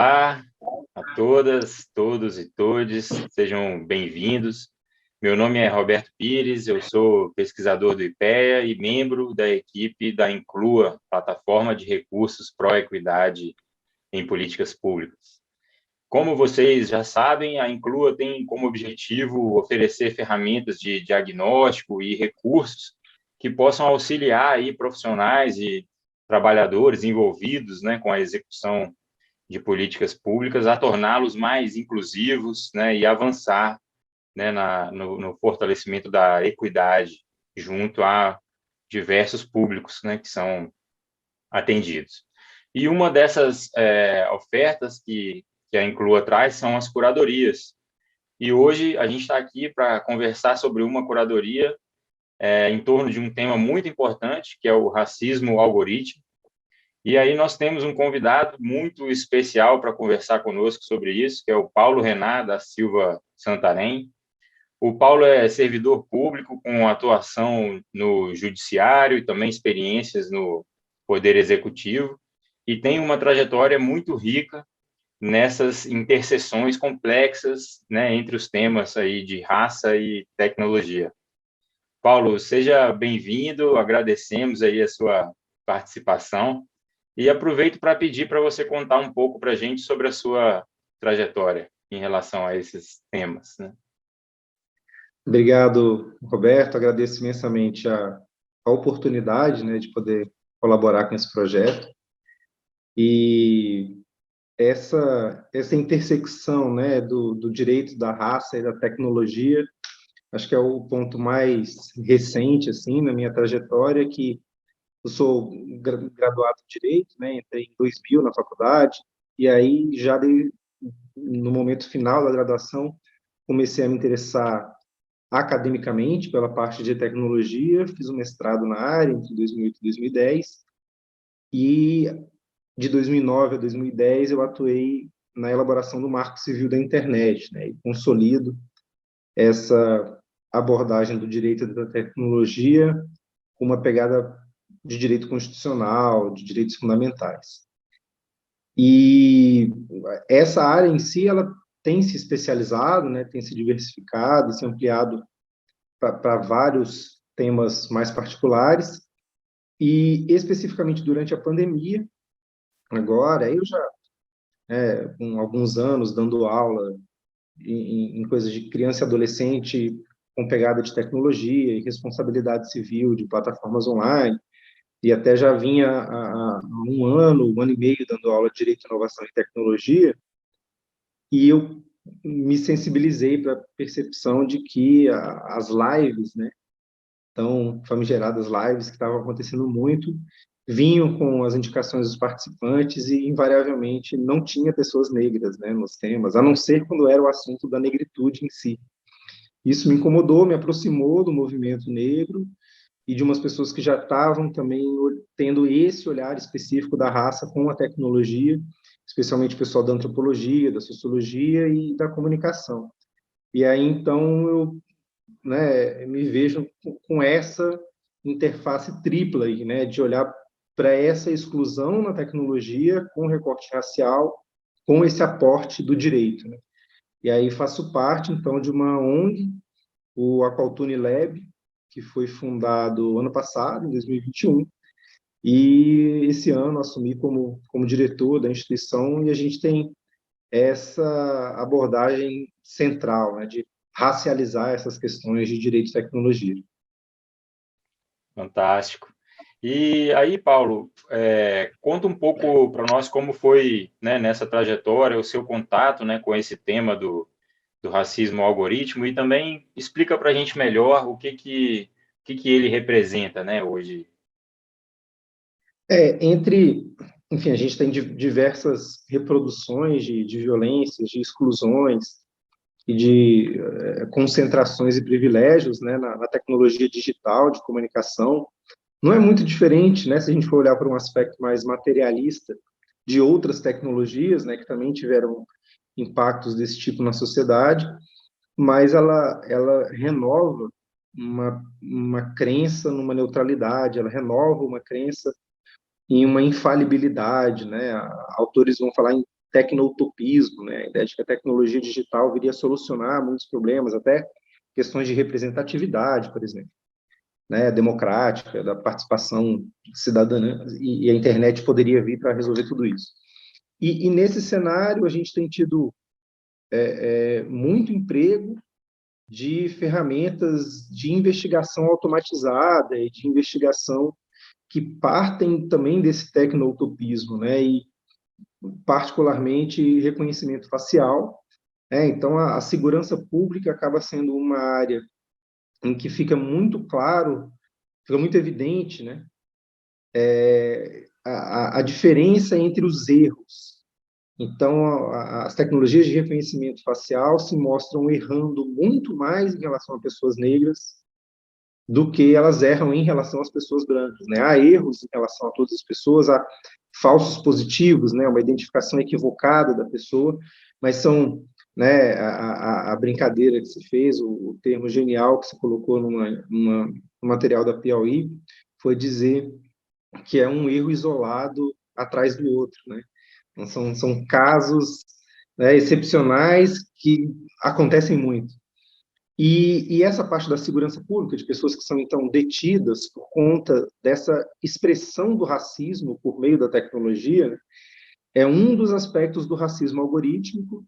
Olá a todas, todos e todes, sejam bem-vindos. Meu nome é Roberto Pires, eu sou pesquisador do IPEA e membro da equipe da Inclua, plataforma de recursos pró-equidade em políticas públicas. Como vocês já sabem, a Inclua tem como objetivo oferecer ferramentas de diagnóstico e recursos que possam auxiliar aí profissionais e trabalhadores envolvidos, né, com a execução de políticas públicas, a torná-los mais inclusivos, né, e avançar, né, no fortalecimento da equidade junto a diversos públicos, né, que são atendidos. E uma dessas ofertas que a Inclua traz são as curadorias. E hoje a gente está aqui para conversar sobre uma curadoria em torno de um tema muito importante, que é o racismo algorítmico. E aí nós temos um convidado muito especial para conversar conosco sobre isso, que é o Paulo Renan da Silva Santarém. O Paulo é servidor público com atuação no judiciário e também experiências no Poder Executivo e tem uma trajetória muito rica nessas interseções complexas, né, entre os temas aí de raça e tecnologia. Paulo, seja bem-vindo, agradecemos aí a sua participação. E aproveito para pedir para você contar um pouco para a gente sobre a sua trajetória em relação a esses temas, né? Obrigado, Roberto. Agradeço imensamente a oportunidade, né, de poder colaborar com esse projeto. E essa intersecção, né, do direito da raça e da tecnologia, acho que é o ponto mais recente, assim, na minha trajetória, que eu sou graduado em Direito, né, entrei em 2000 na faculdade, e aí, no momento final da graduação, comecei a me interessar academicamente pela parte de tecnologia, fiz um mestrado na área entre 2008 e 2010, e de 2009 a 2010 eu atuei na elaboração do Marco Civil da Internet, né, e consolido essa abordagem do direito da tecnologia com uma pegada de direito constitucional, de direitos fundamentais. E essa área em si, ela tem se especializado, né, tem se diversificado, se ampliado para vários temas mais particulares, e especificamente durante a pandemia, agora, eu já, com alguns anos, dando aula em coisas de criança e adolescente com pegada de tecnologia e responsabilidade civil de plataformas online, e até já vinha há um ano e meio dando aula de Direito, Inovação e Tecnologia, e eu me sensibilizei para a percepção de que as lives, né, tão famigeradas lives que estavam acontecendo muito, vinham com as indicações dos participantes e, invariavelmente, não tinha pessoas negras, né, nos temas, a não ser quando era o assunto da negritude em si. Isso me incomodou, me aproximou do movimento negro e de umas pessoas que já estavam também tendo esse olhar específico da raça com a tecnologia, especialmente o pessoal da antropologia, da sociologia e da comunicação. E aí, então, eu, né, me vejo com essa interface tripla aí, né, de olhar para essa exclusão na tecnologia com recorte racial, com esse aporte do direito, né? E aí faço parte, então, de uma ONG, o Aqualtune Lab, que foi fundado ano passado, em 2021, e esse ano assumi como diretor da instituição, e a gente tem essa abordagem central, né, de racializar essas questões de direito e tecnologia. Fantástico. E aí, Paulo, conta um pouco para nós como foi, né, nessa trajetória o seu contato, né, com esse tema do racismo algoritmo e também explica para a gente melhor o que ele representa, né, hoje. Enfim, a gente tem diversas reproduções de violências, de exclusões e de concentrações e privilégios, né, na tecnologia digital de comunicação. Não é muito diferente, né, se a gente for olhar para um aspecto mais materialista de outras tecnologias, né, que também tiveram impactos desse tipo na sociedade, mas ela renova uma crença numa neutralidade, ela renova uma crença em uma infalibilidade, né? Autores vão falar em tecnoutopismo, né? A ideia de que a tecnologia digital viria a solucionar muitos problemas, até questões de representatividade, por exemplo, né, democrática, da participação cidadã, e a internet poderia vir para resolver tudo isso. E nesse cenário, a gente tem tido muito emprego de ferramentas de investigação automatizada e de investigação que partem também desse tecno-utopismo, né, e particularmente reconhecimento facial, né, então a segurança pública acaba sendo uma área em que fica muito claro, fica muito evidente, né, a diferença entre os erros. Então, as tecnologias de reconhecimento facial se mostram errando muito mais em relação a pessoas negras do que elas erram em relação às pessoas brancas, né? Há erros em relação a todas as pessoas, há falsos positivos, né? Uma identificação equivocada da pessoa, mas são, né, a brincadeira que se fez, o termo genial que se colocou no material da Piauí, foi dizer que é um erro isolado atrás do outro, né? Então, são casos, né, excepcionais que acontecem muito. E essa parte da segurança pública, de pessoas que são, então, detidas por conta dessa expressão do racismo por meio da tecnologia, é um dos aspectos do racismo algorítmico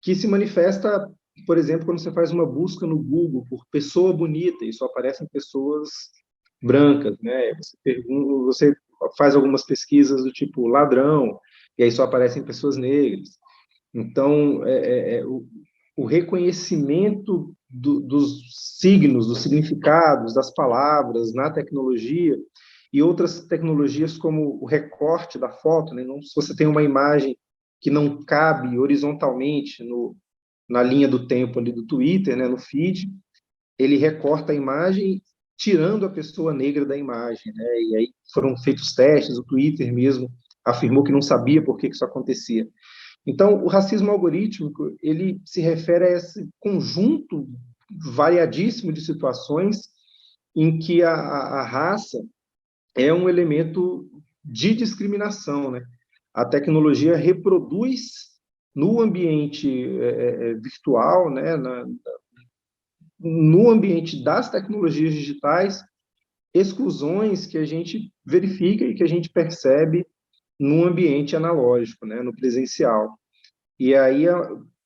que se manifesta, por exemplo, quando você faz uma busca no Google por pessoa bonita e só aparecem pessoas brancas, né? Você faz algumas pesquisas do tipo ladrão, e aí só aparecem pessoas negras. Então, o reconhecimento dos signos, dos significados, das palavras na tecnologia e outras tecnologias como o recorte da foto, né? Então, se você tem uma imagem que não cabe horizontalmente na linha do tempo ali do Twitter, né, no feed, ele recorta a imagem tirando a pessoa negra da imagem, né? E aí foram feitos testes, o Twitter mesmo afirmou que não sabia por que isso acontecia. Então, o racismo algorítmico, ele se refere a esse conjunto variadíssimo de situações em que a raça é um elemento de discriminação, né? A tecnologia reproduz no ambiente virtual, né, no ambiente das tecnologias digitais, exclusões que a gente verifica e que a gente percebe no ambiente analógico, né, no presencial. E aí,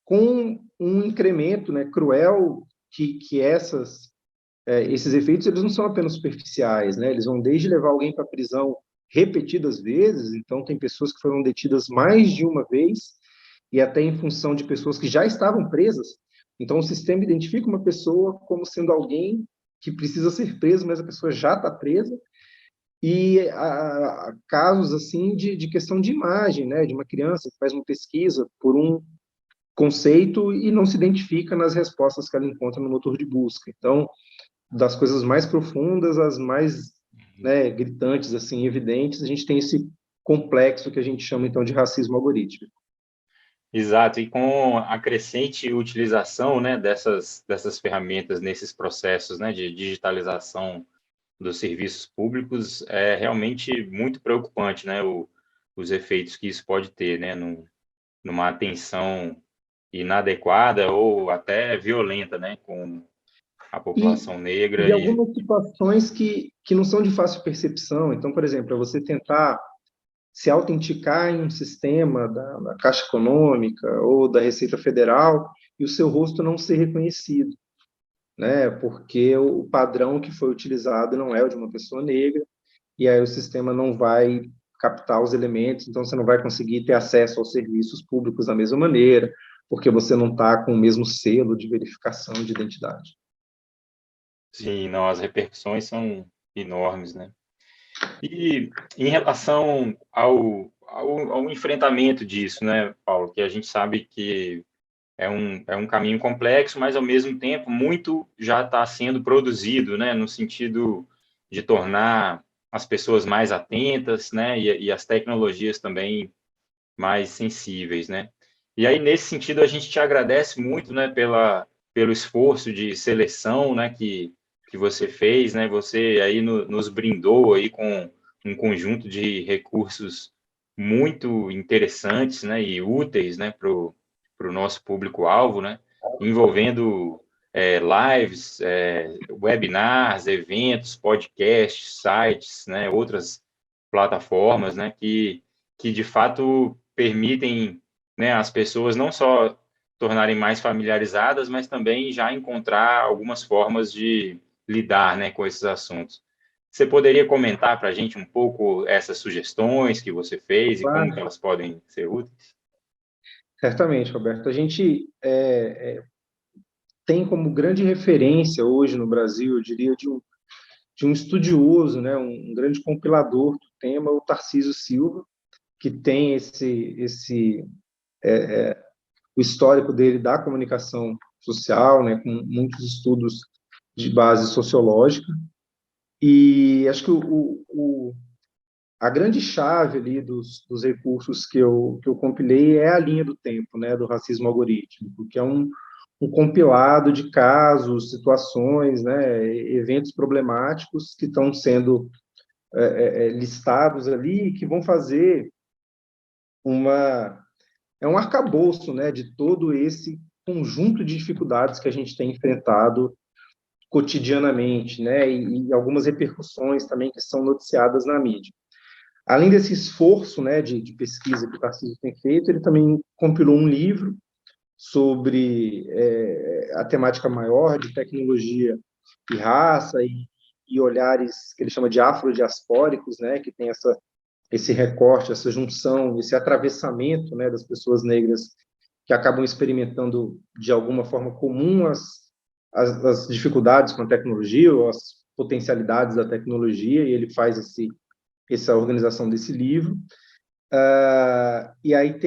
com um incremento, né, cruel, que esses efeitos eles não são apenas superficiais, né, eles vão desde levar alguém para a prisão repetidas vezes, então tem pessoas que foram detidas mais de uma vez, e até em função de pessoas que já estavam presas. Então, o sistema identifica uma pessoa como sendo alguém que precisa ser preso, mas a pessoa já está presa, e casos assim de questão de imagem, né, de uma criança que faz uma pesquisa por um conceito e não se identifica nas respostas que ela encontra no motor de busca. Então, das coisas mais profundas às mais, né, gritantes, assim, evidentes, a gente tem esse complexo que a gente chama então de racismo algorítmico. Exato, e com a crescente utilização, né, dessas ferramentas nesses processos, né, de digitalização dos serviços públicos, é realmente muito preocupante, né, os efeitos que isso pode ter, né, numa atenção inadequada ou até violenta, né, com a população negra E e algumas situações que não são de fácil percepção. Então, por exemplo, é você tentar se autenticar em um sistema da Caixa Econômica ou da Receita Federal e o seu rosto não ser reconhecido, né? Porque o padrão que foi utilizado não é o de uma pessoa negra, e aí o sistema não vai captar os elementos, então você não vai conseguir ter acesso aos serviços públicos da mesma maneira, porque você não está com o mesmo selo de verificação de identidade. sim, não, as repercussões são enormes, né? E em relação ao enfrentamento disso, né, Paulo, que a gente sabe que é um caminho complexo, mas ao mesmo tempo muito já está sendo produzido, né, no sentido de tornar as pessoas mais atentas, né, e as tecnologias também mais sensíveis, né. E aí, nesse sentido, a gente te agradece muito, né, pelo esforço de seleção, né, que você fez, né, você aí nos brindou aí com um conjunto de recursos muito interessantes, né, e úteis, né, para o nosso público-alvo, né, envolvendo lives, webinars, eventos, podcasts, sites, né, outras plataformas, né, que de fato permitem, né, as pessoas não só tornarem mais familiarizadas, mas também já encontrar algumas formas de lidar, né, com esses assuntos. Você poderia comentar para a gente um pouco essas sugestões que você fez e como que Claro, elas podem ser úteis? certamente, Roberto. A gente tem como grande referência hoje no Brasil, eu diria, de um estudioso, né, um grande compilador do tema, o Tarcísio Silva, que tem o histórico dele da comunicação social, né, com muitos estudos de base sociológica. E acho que a grande chave ali dos recursos que eu compilei é a linha do tempo, né, do racismo algorítmico, que é um compilado de casos, situações, né, eventos problemáticos que estão sendo listados ali e que vão fazer uma é um arcabouço, né, de todo esse conjunto de dificuldades que a gente tem enfrentado cotidianamente, né, e algumas repercussões também que são noticiadas na mídia. Além desse esforço, né, de pesquisa que o Tarcísio tem feito, ele também compilou um livro sobre a temática maior de tecnologia e raça e olhares que ele chama de afrodiaspóricos, né, que tem esse recorte, essa junção, esse atravessamento, né, das pessoas negras que acabam experimentando de alguma forma comum as dificuldades com a tecnologia ou as potencialidades da tecnologia, e ele faz essa organização desse livro. E aí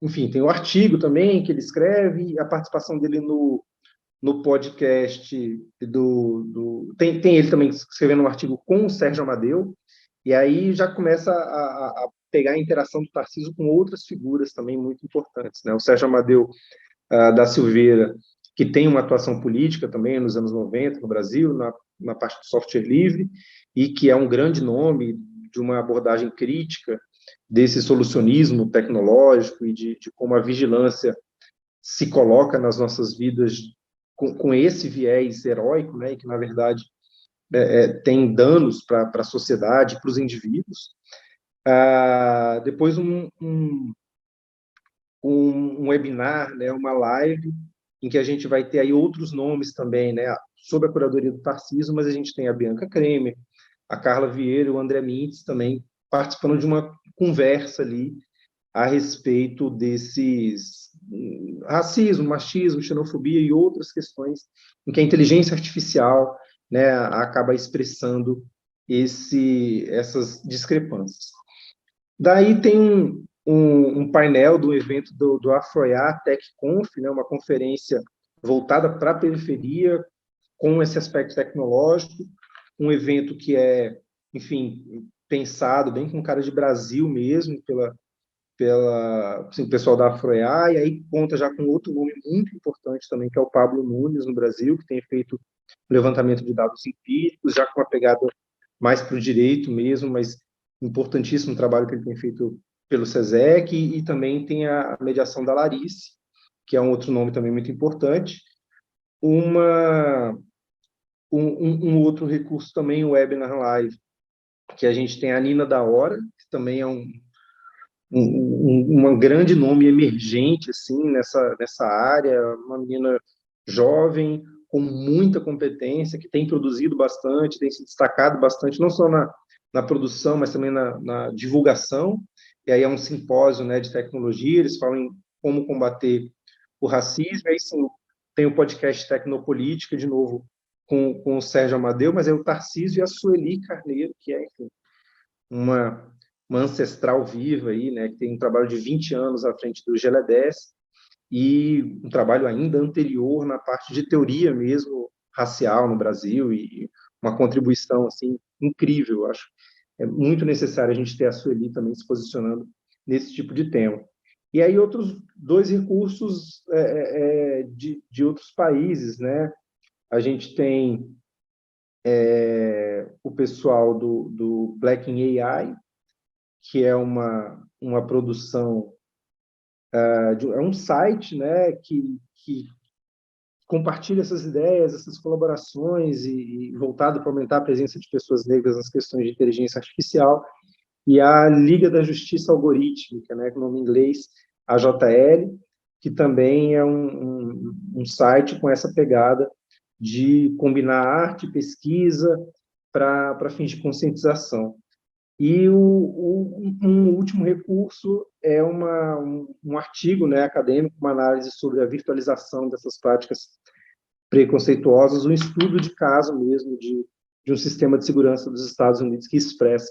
enfim, tem o artigo também que ele escreve, a participação dele no podcast tem ele também escrevendo um artigo com o Sérgio Amadeu, e aí já começa a pegar a interação do Tarcísio com outras figuras também muito importantes, né? O Sérgio Amadeu da Silveira, que tem uma atuação política também nos anos 90 no Brasil, na parte do software livre, e que é um grande nome de uma abordagem crítica desse solucionismo tecnológico e de como a vigilância se coloca nas nossas vidas com esse viés heróico, né, que, na verdade, tem danos para a sociedade, para os indivíduos. Depois, um webinar, né, uma live, em que a gente vai ter aí outros nomes também, né, sob a curadoria do Tarcísio, mas a gente tem a Bianca Kremer, a Carla Vieira, o André Mintz também participando de uma conversa ali a respeito desses racismo, machismo, xenofobia e outras questões em que a inteligência artificial, né, acaba expressando essas discrepâncias. Daí tem um painel do evento do Afroiá TechConf, né, uma conferência voltada para a periferia, com esse aspecto tecnológico, um evento que enfim, pensado bem com cara de Brasil mesmo, assim, o pessoal da Afroiá, e aí conta já com outro nome muito importante também, que é o Pablo Nunes, no Brasil, que tem feito levantamento de dados empíricos, já com uma pegada mais para o direito mesmo, mas importantíssimo trabalho que ele tem feito pelo SESEC, e também tem a mediação da Larice, que é um outro nome também muito importante. Uma, um outro recurso também, o Webinar Live, que a gente tem a Nina da Hora, que também é um grande nome emergente assim nessa área, uma menina jovem com muita competência, que tem produzido bastante, tem se destacado bastante, não só na produção, mas também na divulgação. E aí é um simpósio, né, de tecnologia, eles falam em como combater o racismo. E aí sim, tem o podcast Tecnopolítica, de novo, com o Sérgio Amadeu, mas é o Tarcísio e a Sueli Carneiro, que é, enfim, uma, uma ancestral viva aí, né, que tem um trabalho de 20 anos à frente do GLE10 e um trabalho ainda anterior na parte de teoria mesmo racial no Brasil e uma contribuição assim incrível, eu acho. É muito necessário a gente ter a Sueli também se posicionando nesse tipo de tema. E aí outros dois recursos de outros países, né? A gente tem o pessoal do Black in AI, que é uma produção, é um site, né, que compartilha essas ideias, essas colaborações, e voltado para aumentar a presença de pessoas negras nas questões de inteligência artificial, e a Liga da Justiça Algorítmica, né, com o nome em inglês AJL, que também é um site com essa pegada de combinar arte e pesquisa para fins de conscientização. E um último recurso é um artigo, né, acadêmico, uma análise sobre a virtualização dessas práticas preconceituosas, um estudo de caso mesmo de um sistema de segurança dos Estados Unidos que expressa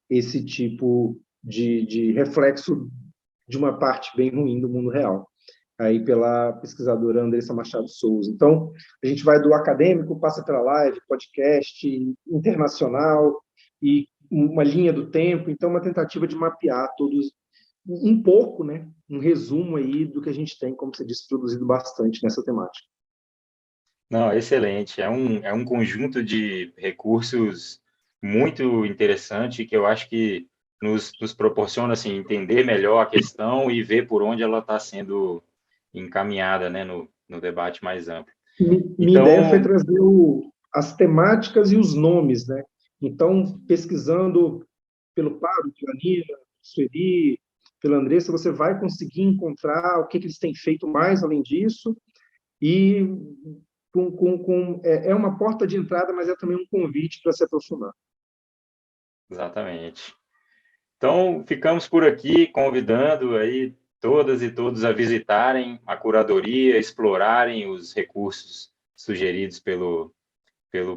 esse tipo de reflexo de uma parte bem ruim do mundo real, aí pela pesquisadora Andressa Machado Souza. Então, a gente vai do acadêmico, passa pela live, podcast, internacional, e uma linha do tempo, então uma tentativa de mapear todos, um pouco, né, um resumo aí do que a gente tem, como você disse, produzido bastante nessa temática. Não, excelente. É um conjunto de recursos muito interessante que eu acho que nos proporciona assim, entender melhor a questão e ver por onde ela está sendo encaminhada, né, no debate mais amplo. Minha ideia foi Então, trazer as temáticas e os nomes, né? Então, pesquisando pelo Pablo, pela Nina, Sueli, pela Andressa, você vai conseguir encontrar o que eles têm feito mais além disso, e é uma porta de entrada, mas é também um convite para se aprofundar. exatamente. Então, ficamos por aqui convidando aí todas e todos a visitarem a curadoria, explorarem os recursos sugeridos pelo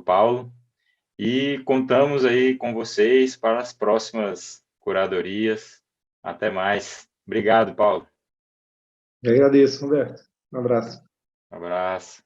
Paulo e contamos aí com vocês para as próximas curadorias. Até mais. Obrigado, Paulo. Eu agradeço, Roberto. Um abraço. Um abraço.